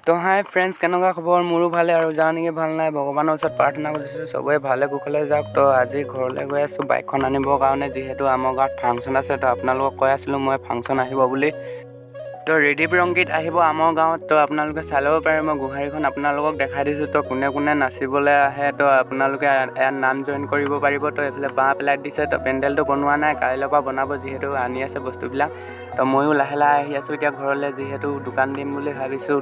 তো হাই ফ্ৰেণ্ডছ, কেনেকুৱা খবৰ? মোৰো ভালে আৰু যাওঁ নেকি ভাল নাই, ভগৱানৰ ওচৰত প্ৰাৰ্থনা কৰিছোঁ চবেই ভালে কুশলে যাওক। তো আজি ঘৰলৈ গৈ আছোঁ বাইকখন আনিবৰ কাৰণে, যিহেতু আমাৰ গাঁৱত ফাংচন আছে। তো আপোনালোকক কৈ আছিলোঁ মই ফাংচন আহিব বুলি। তো ৰিদীপ ৰংগীত আহিব আমাৰ গাঁৱত। তো আপোনালোকে চাই ল'ব পাৰে, মই গোহাৰিখন আপোনালোকক দেখাই দিছোঁ। তো কোনে কোনে নাচিবলৈ আহে তো আপোনালোকে ইয়াত নাম জইন কৰিব পাৰিব। তো এইফালে বাঁহ পেলাই দিছে। তো পেণ্ডেলটো বনোৱা নাই, কাইলৈৰ পৰা বনাব, যিহেতু আনি আছে বস্তুবিলাক। তো ময়ো লাহে লাহে আহি আছোঁ এতিয়া ঘৰলৈ, যিহেতু দোকান দিম বুলি ভাবিছোঁ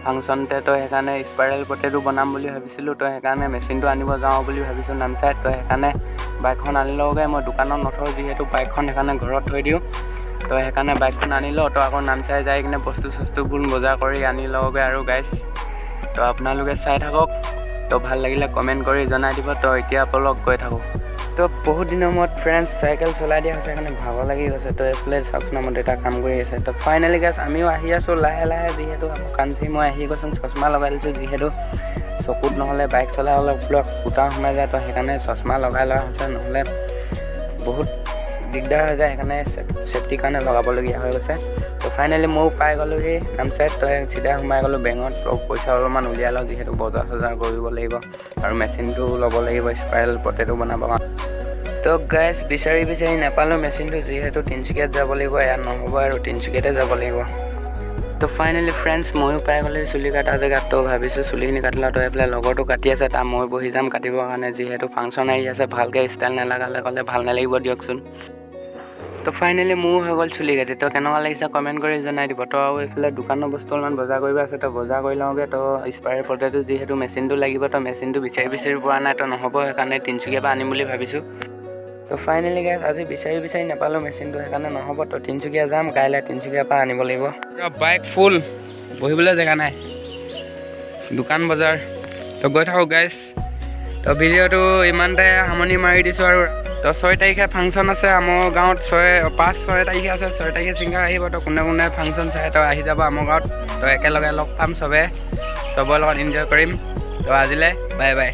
ফাংচনতে। তো সেইকাৰণে স্পাইৰেল পটেটো বনাম বুলি ভাবিছিলোঁ। তো সেইকাৰণে মেচিনটো আনিব যাওঁ বুলি ভাবিছোঁ নামচাইত। তো সেইকাৰণে বাইকখন আনি লওঁগৈ, মই দোকানত নথওঁ যিহেতু বাইকখন, সেইকাৰণে ঘৰত থৈ দিওঁ। তো সেইকাৰণে বাইকখন আনি লওঁ। তো আকৌ নামচাই যাই কিনে বস্তু চস্তুবোৰ বজাৰ কৰি আনি লওঁগৈ আৰু গাইজ। তো আপোনালোকে চাই থাকক। তো ভাল লাগিলে কমেণ্ট কৰি জনাই দিব। তো এতিয়া বলক গৈ থাকোঁ। তো বহুত দিনৰ মূৰত ফ্ৰেণ্ডছ চাইকেল চলাই দিয়া হৈছে, সেইকাৰণে ভাগৰ লাগি গৈছে। তো এইফালে চাওকচোন আমাৰ দেউতা কাম কৰি আছে। তো ফাইনেলি গাইজ আমিও আহি আছোঁ লাহে লাহে, যিহেতু আকৌ কাঞ্চি মই আহি গৈছোঁ, চশমা লগাই লৈছোঁ, যিহেতু চকুত নহ'লে বাইক চলাই অলপ ফুটা সোমাই যায়। তো সেইকাৰণে চশমা লগাই লোৱা হৈছে, নহ'লে বহুত দিগদাৰ হৈ যায়, সেইকাৰণে চেফটিৰ কাৰণে লগাবলগীয়া হৈ গৈছে। তো ফাইনেলি ময়ো পাই গ'লোহি নামচাইত। তো চিধাই সোমাই গ'লোঁ বেংকত। তো পইচা অলপমান উলিয়াই লওঁ, যিহেতু বজাৰ চজাৰ কৰিব লাগিব আৰু মেচিনটো ল'ব লাগিব স্পাইৰেল পটেটো বনাব কাৰণে। তো গাইজ বিচাৰি নাপালোঁ মেচিনটো, যিহেতু তিনিচুকীয়াত যাব লাগিব, ইয়াত নহ'ব আৰু তিনিচুকীয়াতে যাব লাগিব। তো ফাইনেলি ফ্ৰেণ্ডছ ময়ো পাই গ'লোঁ চুলি কটা জেগাত। তো ভাবিছোঁ চুলিখিনি কাটি লওঁ। তো এইফালে লগৰটো কাটি আছে, তাৰ মই বহি যাম কাটিবৰ কাৰণে, যিহেতু ফাংচন আহি আছে, ভালকৈ ষ্টাইল নালাগালে ক'লে ভাল নালাগিব দিয়কচোন। তো ফাইনেলি মোৰো হৈ গ'ল চুলি কাটি। তো কেনেকুৱা লাগিছে কমেণ্ট কৰি জনাই দিব। তো আৰু এইফালে দোকানৰ বস্তু অলপমান বজাৰ কৰিব আছে, তো বজাৰ কৰি লওঁগৈ। তো স্পাইৰেল পটেটো যিহেতু মেচিনটো লাগিব, তো মেচিনটো বিচাৰি পোৱা নাই। তো নহ'ব, সেইকাৰণে তিনিচুকীয়াৰ পৰা আনিম বুলি ভাবিছোঁ। তো ফাইনেলি গাইজ আজি বিচাৰি নাপালোঁ মেচিনটো, সেইকাৰণে নহ'ব। তো তিনিচুকীয়া যাম, কাইলৈ তিনিচুকীয়াৰ পৰা আনিব লাগিব। বাইক ফুল, বহিবলৈ জেগা নাই, দোকান বজাৰ। তো গৈ থাকোঁ গাইজ। তো ভিডিঅ'টো ইমানতে সামৰণি মাৰি দিছোঁ আৰু। তো 6 তাৰিখে ফাংচন আছে আমাৰ গাঁৱত, 6 তাৰিখে আছে। 6 তাৰিখে ছিংগাৰ আহিব। তো কোনে কোনে ফাংচন চাই তো আহি যাব আমাৰ গাঁৱত। তো একেলগে লগ পাম চবৰে লগত এনজয় কৰিম। তো আজিলৈ বাই বাই।